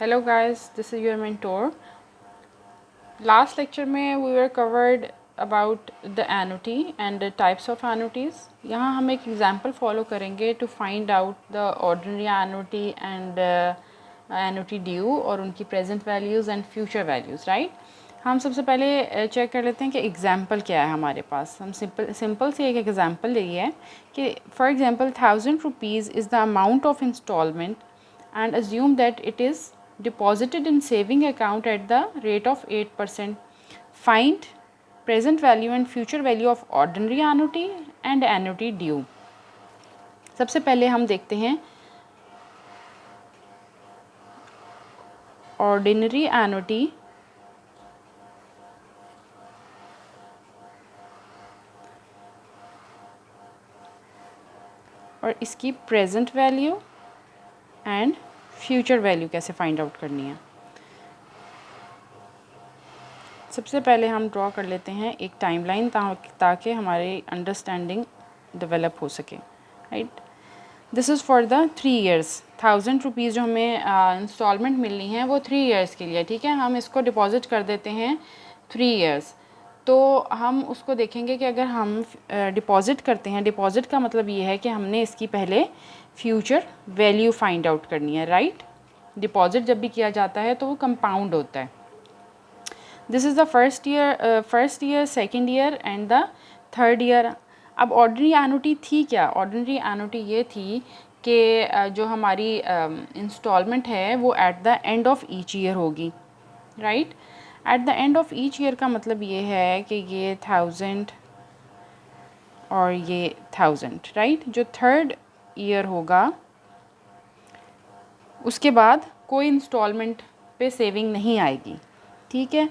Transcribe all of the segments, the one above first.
Hello guys, this is your mentor. Last lecture में we were covered about the annuity and the types of annuities. यहाँ हम एक example follow करेंगे to find out the ordinary annuity and annuity due और उनकी present values and future values, right? हम सबसे पहले चेक कर लेते हैं कि एग्ज़ाम्पल क्या है हमारे पास. हम सिंपल से एक एग्ज़ाम्पल लिए है कि for example 1000 rupees is the amount of instalment and assume that it is deposited in saving account at the rate of 8%. Find present value and future value of ordinary annuity and annuity due. सबसे पहले हम देखते हैं ordinary annuity और इसकी present value and future value कैसे find out करनी है. सबसे पहले हम ड्रॉ कर लेते हैं एक टाइमलाइन ताकि हमारी अंडरस्टैंडिंग डेवलप हो सके. Right, this is for the 3 years. 1000 rupees जो हमें इंस्टॉलमेंट मिलनी है वो 3 years के लिए. ठीक है, हम इसको डिपॉज़िट कर देते हैं 3 years. तो हम उसको देखेंगे कि अगर हम डिपॉज़िट करते हैं, डिपॉज़िट का मतलब ये है कि हमने इसकी पहले फ्यूचर वैल्यू फाइंड आउट करनी है. राइट, डिपॉज़िट जब भी किया जाता है तो वो कंपाउंड होता है. This is the first year, second year and the third year. अब ऑर्डिनरी एनुटी थी क्या? ऑर्डिनरी एनुटी ये थी कि जो हमारी इंस्टॉलमेंट है वो at the end of each year होगी. Right, at the end of each year का मतलब ये है कि ये 1000 और ये 1000. राइट, जो थर्ड ईयर होगा उसके बाद कोई इंस्टॉलमेंट पे सेविंग नहीं आएगी. ठीक है,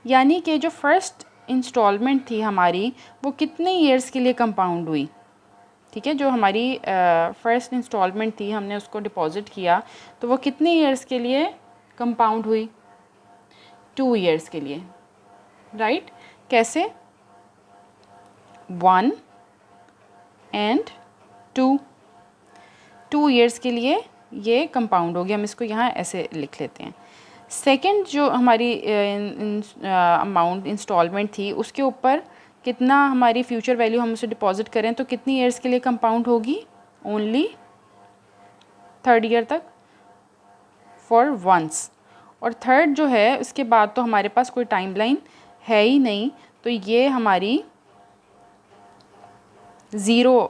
यानी कि जो फर्स्ट इंस्टॉलमेंट थी हमारी वो कितने ईयर्स के लिए कंपाउंड हुई. ठीक है, जो हमारी फर्स्ट इंस्टॉलमेंट थी हमने उसको डिपॉज़िट किया तो वो कितने ईयर्स के लिए कंपाउंड हुई? 2 years के लिए. राइट, कैसे? 1 and 2 years के लिए ये कंपाउंड हो गया. हम इसको यहाँ ऐसे लिख लेते हैं. सेकंड जो हमारी अमाउंट इंस्टॉलमेंट थी उसके ऊपर कितना हमारी फ्यूचर वैल्यू हम उसे डिपॉजिट करें तो कितनी ईयर्स के लिए कंपाउंड होगी? ओनली 3rd ईयर तक, फॉर वंस. और थर्ड जो है उसके बाद तो हमारे पास कोई टाइमलाइन है ही नहीं, तो ये हमारी 0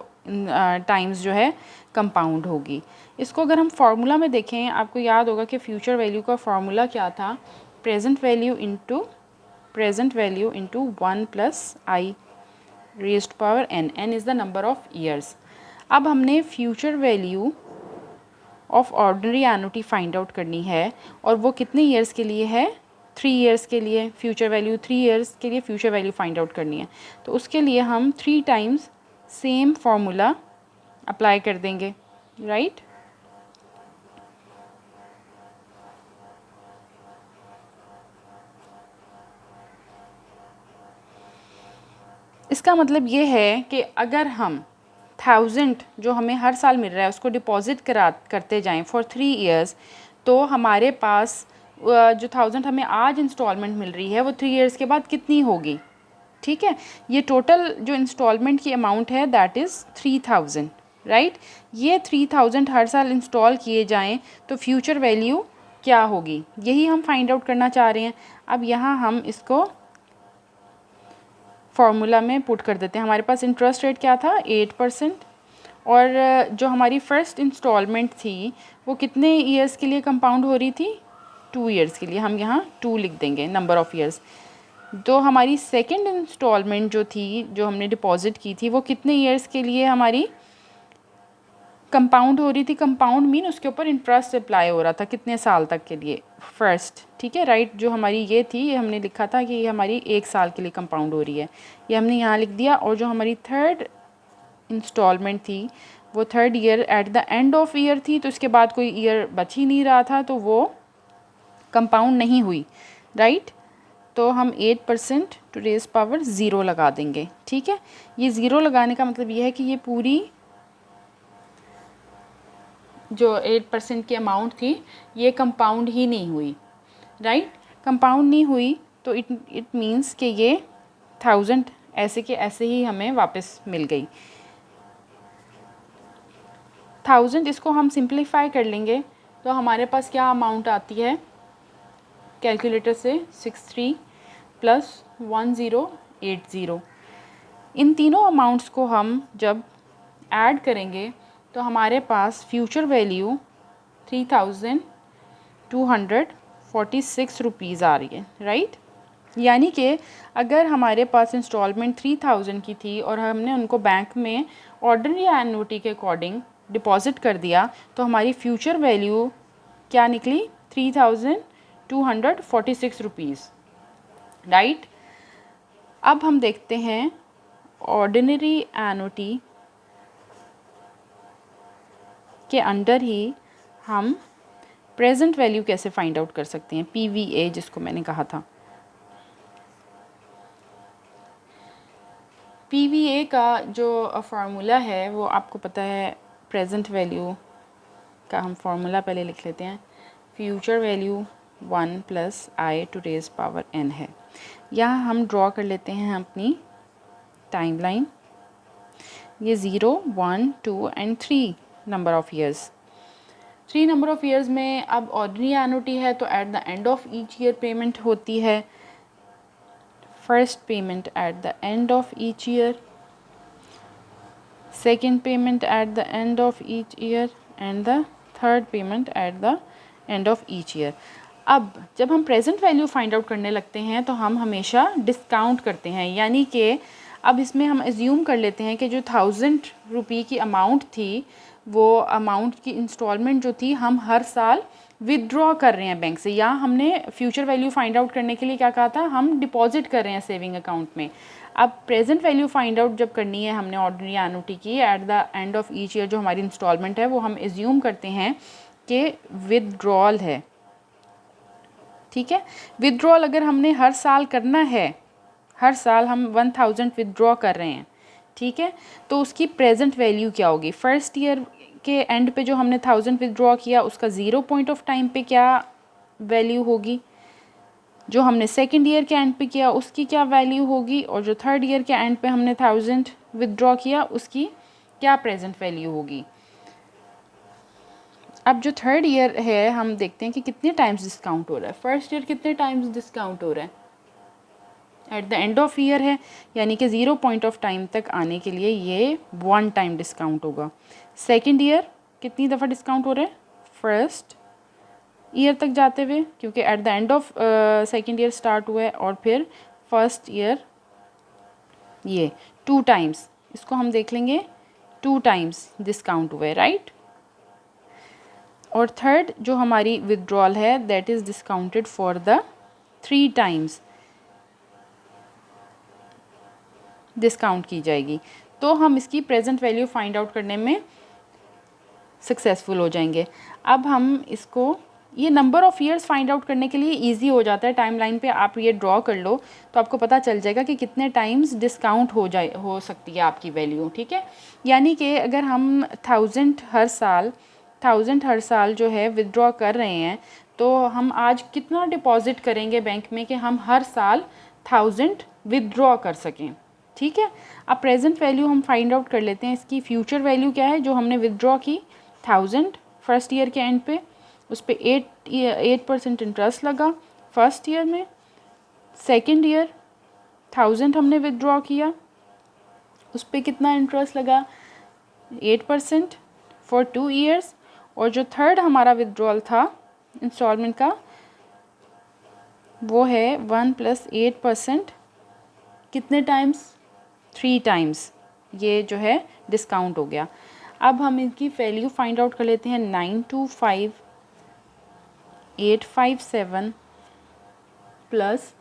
टाइम्स जो है कंपाउंड होगी. इसको अगर हम फार्मूला में देखें, आपको याद होगा कि फ्यूचर वैल्यू का फार्मूला क्या था? Present value into 1 + i raised power n. n is the number of years. अब हमने future value of ordinary annuity find out करनी है और वो कितने ईयर्स के लिए है? 3 years के लिए. फ्यूचर वैल्यू 3 years के लिए फ्यूचर वैल्यू फाइंड आउट करनी है तो उसके लिए हम 3 times सेम फार्मूला अप्लाई कर देंगे. राइट, इसका मतलब ये है कि अगर हम 1000 जो हमें हर साल मिल रहा है उसको डिपॉज़िट करते जाएं फॉर 3 years तो हमारे पास जो 1000 हमें आज इंस्टॉलमेंट मिल रही है वो 3 years के बाद कितनी होगी? ठीक है, ये टोटल जो इंस्टॉलमेंट की अमाउंट है दैट इज़ 3000. राइट, ये 3000 हर साल इंस्टॉल किए जाएं तो फ्यूचर वैल्यू क्या होगी? यही हम फाइंड आउट करना चाह रहे हैं. अब यहाँ हम इसको फार्मूला में पुट कर देते हैं. हमारे पास इंटरेस्ट रेट क्या था? 8%. और जो हमारी फ़र्स्ट इंस्टॉलमेंट थी वो कितने ईयर्स के लिए कंपाउंड हो रही थी? 2 years के लिए. हम यहाँ 2 लिख देंगे, नंबर ऑफ़ ईयर्स. तो हमारी सेकंड इंस्टॉलमेंट जो थी, जो हमने डिपॉज़िट की थी, वो कितने ईयर्स के लिए हमारी कंपाउंड हो रही थी? कंपाउंड मीन उसके ऊपर इंटरेस्ट अप्लाई हो रहा था कितने साल तक के लिए? फर्स्ट. ठीक है, राइट, जो हमारी ये थी ये हमने लिखा था कि ये हमारी 1 साल के लिए कंपाउंड हो रही है, ये हमने यहाँ लिख दिया. और जो हमारी थर्ड इंस्टॉलमेंट थी वो 3rd year eight the end of year थी तो उसके बाद कोई ईयर बच ही नहीं रहा था तो वो कंपाउंड नहीं हुई. राइट, तो हम 8% टू रेज़ पावर 0 लगा देंगे. ठीक है, ये 0 लगाने का मतलब ये है कि ये पूरी जो 8% की अमाउंट थी ये कंपाउंड ही नहीं हुई, राइट। कंपाउंड नहीं हुई तो इट मीन्स कि ये 1000 ऐसे के ऐसे ही हमें वापस मिल गई। 1000 इसको हम सिंप्लीफाई कर लेंगे तो हमारे पास क्या अमाउंट आती है कैलकुलेटर से 63 + 1080। इन तीनों अमाउंट्स को हम जब ऐड करेंगे तो हमारे पास फ्यूचर वैल्यू 3246 रुपीज़ आ रही है, राइट। यानी कि अगर हमारे पास इंस्टॉलमेंट 3000 की थी और हमने उनको बैंक में ऑर्डर या एन्युटी के अकॉर्डिंग डिपॉजिट कर दिया तो हमारी फ्यूचर वैल्यू क्या निकली 3246 रुपीज़, राइट। अब हम देखते हैं ऑर्डिनरी एन्युटी के अंडर ही हम प्रेजेंट वैल्यू कैसे फाइंड आउट कर सकते हैं, PVA जिसको मैंने कहा था। PVA का जो फार्मूला है वो आपको पता है, प्रेजेंट वैल्यू का हम फार्मूला पहले लिख लेते हैं। फ्यूचर वैल्यू 1 + i⁻n है। यहाँ हम ड्रॉ कर लेते हैं अपनी टाइमलाइन। ये 0, 1, 2 and 3 number of years. 3 number of years में अब ऑर्डिनरी एन्युटी है तो eight the end of each year payment होती है। First payment eight the end of each year, second payment eight the end of each year and the third payment eight the end of each year. अब जब हम present value find out करने लगते हैं तो हम हमेशा डिस्काउंट करते हैं, यानी कि अब इसमें हम एज्यूम कर लेते हैं कि जो 1000 रुपये की अमाउंट थी वो अमाउंट की इंस्टॉलमेंट जो थी हम हर साल विदड्रॉ कर रहे हैं बैंक से, या हमने फ्यूचर वैल्यू फाइंड आउट करने के लिए क्या कहा था, हम डिपॉजिट कर रहे हैं सेविंग अकाउंट में। अब प्रेजेंट वैल्यू फाइंड आउट जब करनी है हमने ऑर्डिनरी एन्युटी की eight the end of each year, जो हमारी इंस्टॉलमेंट है वो हम एज्यूम करते हैं कि विदड्रॉल है, ठीक है। विदड्रॉल अगर हमने हर साल करना है, हर साल हम 1000 विदड्रॉ कर रहे हैं, ठीक है, तो उसकी प्रेजेंट वैल्यू क्या होगी। फर्स्ट ईयर के एंड पे जो हमने 1000 विदड्रॉ किया उसका 0 पॉइंट ऑफ टाइम पे क्या वैल्यू होगी, जो हमने सेकेंड ईयर के एंड पे किया उसकी क्या वैल्यू होगी, और जो थर्ड ईयर के एंड पे हमने 1000 विदड्रॉ किया उसकी क्या प्रेजेंट वैल्यू होगी। अब जो थर्ड ईयर है हम देखते हैं कि कितने टाइम्स डिस्काउंट हो रहा है। फर्स्ट ईयर कितने टाइम्स डिस्काउंट हो रहा है, eight the end of year है, यानी कि 0 पॉइंट ऑफ टाइम तक आने के लिए ये 1 टाइम डिस्काउंट होगा। सेकेंड ईयर कितनी दफ़ा डिस्काउंट हो रहा है, फर्स्ट ईयर तक जाते हुए, क्योंकि eight the end of second year start हुआ है, और फिर फर्स्ट ईयर ये 2 टाइम्स, इसको हम देख लेंगे 2 टाइम्स डिस्काउंट हुआ है, राइट। और थर्ड जो हमारी विदड्रॉल है that is discounted for the 3 times discount की जाएगी, तो हम इसकी प्रेजेंट वैल्यू फाइंड आउट करने में सक्सेसफुल हो जाएंगे। अब हम इसको ये number of years find out करने के लिए इजी हो जाता है। टाइमलाइन पे आप ये ड्रॉ कर लो तो आपको पता चल जाएगा कि कितने टाइम्स डिस्काउंट हो सकती है आपकी वैल्यू, ठीक है। यानी कि अगर हम 1000 हर साल जो है विदड्रॉ कर रहे हैं तो हम आज कितना डिपॉजिट करेंगे बैंक में कि हम हर साल 1000 विदड्रॉ कर सकें, ठीक है। अब प्रेजेंट वैल्यू हम फाइंड आउट कर लेते हैं। इसकी फ्यूचर वैल्यू क्या है, जो हमने विदड्रॉ की 1000 फर्स्ट ईयर के एंड पे, उस पर 8% इंटरेस्ट लगा फर्स्ट ईयर में। सेकेंड ईयर 1000 हमने विदड्रॉ किया, उस पर कितना इंटरेस्ट लगा, 8% फॉर 2 ईयर्स। और जो थर्ड हमारा विदड्रॉल था इंस्टॉलमेंट का वो है 1 + 8%, कितने टाइम्स, 3 टाइम्स ये जो है डिस्काउंट हो गया। अब हम इनकी वैल्यू फाइंड आउट कर लेते हैं। 925857 +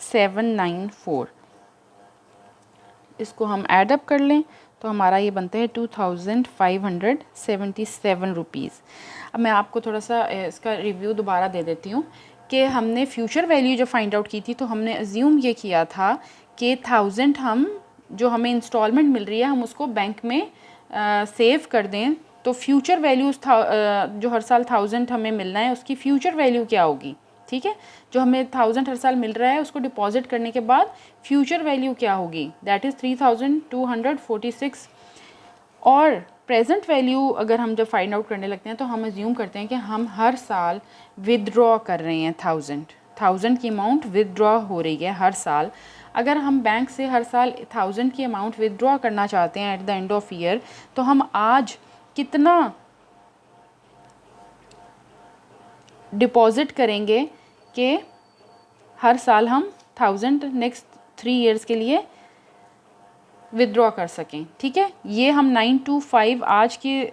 794, इसको हम ऐड अप कर लें तो हमारा ये बनता है 2577 रुपीज़। अब मैं आपको थोड़ा सा इसका रिव्यू दोबारा दे देती हूँ कि हमने फ्यूचर वैल्यू जो फाइंड आउट की थी तो हमने अज्यूम ये किया था कि 1000 हम जो हमें इंस्टॉलमेंट मिल रही है हम उसको बैंक में सेव कर दें तो फ्यूचर वैल्यूज़ जो हर साल 1000 हमें मिलना है उसकी फ्यूचर वैल्यू क्या होगी, ठीक है। जो हमें 1000 हर साल मिल रहा है उसको डिपॉजिट करने के बाद फ्यूचर वैल्यू क्या होगी, दैट इज़ 3246। और प्रेजेंट वैल्यू अगर हम जब फाइंड आउट करने लगते हैं तो हम अज्यूम करते हैं कि हम हर साल विदड्रॉ कर रहे हैं 1000 की अमाउंट विदड्रॉ हो रही है हर साल। अगर हम बैंक से हर साल 1000 की अमाउंट विदड्रॉ करना चाहते हैं eight the end of year, तो हम आज कितना डिपॉजिट करेंगे कि हर साल हम 1000 नेक्स्ट 3 ईयर्स के लिए विदड्रॉ कर सकें, ठीक है। ये हम 925 आज के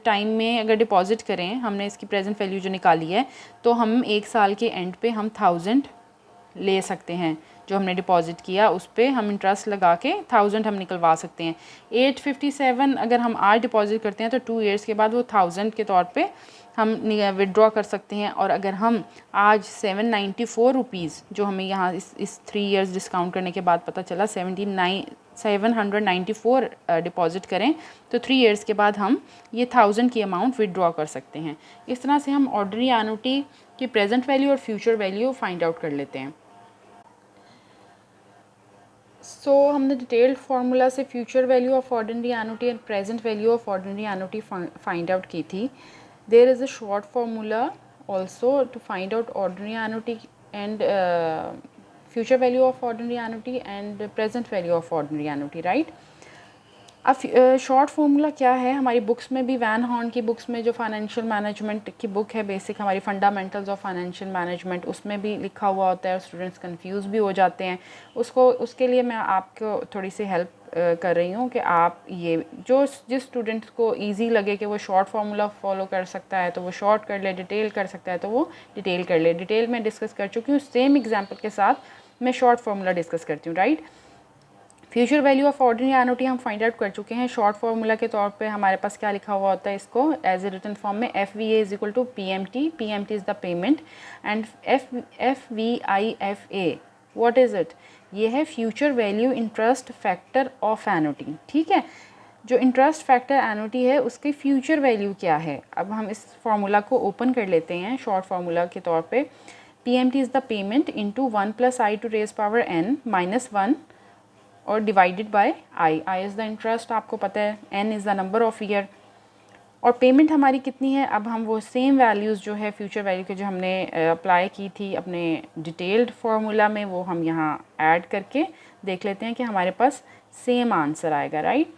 टाइम में अगर डिपॉजिट करें, हमने इसकी प्रेजेंट वैल्यू जो निकाली है, तो हम एक साल के एंड पे हम 1000 ले सकते हैं। जो हमने डिपॉजिट किया उस पर हम इंटरेस्ट लगा के 1000 हम निकलवा सकते हैं। 857 अगर हम आज डिपॉजिट करते हैं तो 2 ईयर्स के बाद वो 1000 के तौर पे हम विदड्रॉ कर सकते हैं। और अगर हम आज 794 रुपीज़ जो हमें यहाँ इस 3 ईयर्स डिस्काउंट करने के बाद पता चला 794 डिपॉजिट करें तो 3 ईयर्स के बाद हम ये 1000 की अमाउंट विदड्रॉ कर सकते हैं। इस तरह से हम ऑर्डिनरी एन्युटी की प्रेजेंट वैल्यू और फ्यूचर वैल्यू फाइंड आउट कर लेते हैं। सो हमने डिटेल्ड फार्मूला से future value of ordinary annuity and present value of ordinary annuity find out की थी। There is a short formula also to find out ordinary annuity and future value of ordinary annuity and present value of ordinary annuity, right. अब short formula क्या है, हमारी books में भी van horn की books में जो फाइनेंशियल मैनेजमेंट की बुक है बेसिक हमारी फंडामेंटल्स ऑफ फाइनेंशियल मैनेजमेंट, उसमें भी लिखा हुआ होता है और स्टूडेंट्स कंफ्यूज भी हो जाते हैं। उसके लिए मैं आपको थोड़ी सी हेल्प कर रही हूँ कि आप ये जिस स्टूडेंट को इजी लगे कि वो शॉर्ट फार्मूला फॉलो कर सकता है तो वो शॉर्ट कर ले, डिटेल कर सकता है तो वो डिटेल कर ले। डिटेल में डिस्कस कर चुकी हूँ, सेम एग्जाम्पल के साथ मैं शॉर्ट फार्मूला डिस्कस करती हूँ, right. Future value of ordinary annuity हम फाइंड आउट कर चुके हैं। शॉर्ट फार्मूला के तौर पे हमारे पास क्या लिखा हुआ होता है, इसको एज ए रिटन फॉर्म में FVA is equal to PMT, PMT is the payment and FVIFA what is it, ये है future value interest factor of annuity, ठीक है। जो इंटरेस्ट फैक्टर एन्युटी है उसकी फ्यूचर वैल्यू क्या है। अब हम इस फार्मूला को ओपन कर लेते हैं शॉर्ट फार्मूला के तौर पे। PMT is the payment into 1 + I to raise power n - 1 और divided by I is the interest, आपको पता है n is the number of year. और पेमेंट हमारी कितनी है, अब हम वो सेम वैल्यूज़ जो है फ्यूचर वैल्यू के जो हमने अप्लाई की थी अपने डिटेल्ड फार्मूला में वो हम यहाँ ऐड करके देख लेते हैं कि हमारे पास सेम आंसर आएगा, राइट।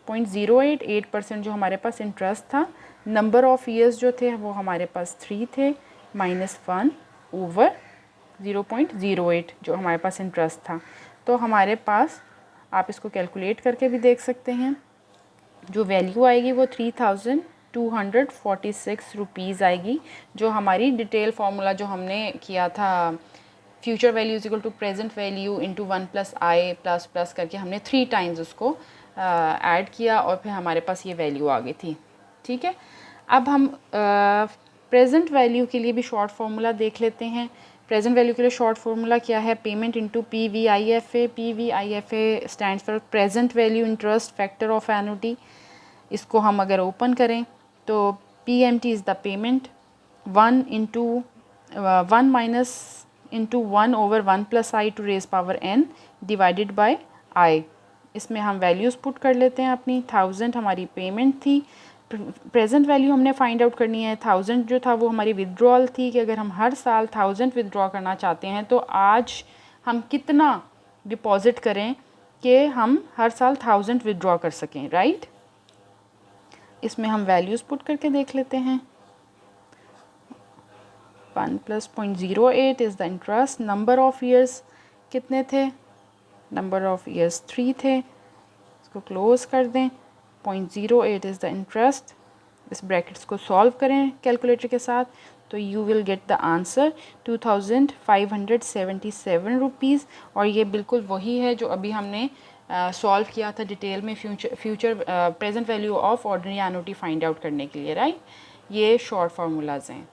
0.088% जो हमारे पास इंटरेस्ट था, नंबर ऑफ़ ईयर्स जो थे वो हमारे पास 3 थे, -1 ओवर 0.08 जो हमारे पास इंटरेस्ट था। तो हमारे पास आप इसको कैलकुलेट करके भी देख सकते हैं, जो वैल्यू आएगी वो 3246 रुपीज़ आएगी। जो हमारी डिटेल फार्मूला जो हमने किया था future value is equal to present value into 1 + I ++ करके हमने 3 टाइम्स उसको ऐड किया और फिर हमारे पास ये वैल्यू आ गई थी, ठीक है। अब हम प्रेजेंट वैल्यू के लिए भी शॉर्ट फार्मूला देख लेते हैं। प्रेजेंट वैल्यू के लिए शॉर्ट फार्मूला क्या है, payment into PVIFA। PVIFA stands for present value interest factor of annuity. इसको हम अगर ओपन करें तो PMT is the payment 1 over 1 + I to raise power n divided by I। इसमें हम वैल्यूज़ पुट कर लेते हैं अपनी। 1000 हमारी पेमेंट थी, प्रेजेंट वैल्यू हमने फाइंड आउट करनी है। 1000 जो था वो हमारी विदड्रॉल थी कि अगर हम हर साल 1000 विदड्रॉ करना चाहते हैं तो आज हम कितना डिपॉजिट करें कि हम हर साल 1000 विदड्रॉ कर सकें, राइट। इसमें हम वैल्यूज़ पुट करके देख लेते हैं। 1 + 0.08 is the interest. Number of years कितने थे, नंबर ऑफ़ ईयर्स 3 थे। इसको क्लोज़ कर दें। 0.08 इज़ द इंटरेस्ट। इस ब्रैकेट्स को सॉल्व करें कैलकुलेटर के साथ तो you will get the answer 2577 rupees. और ये बिल्कुल वही है जो अभी हमने सॉल्व किया था डिटेल में present value of ordinary annuity find out करने के लिए, राइट। ये शॉर्ट फार्मूलाज हैं।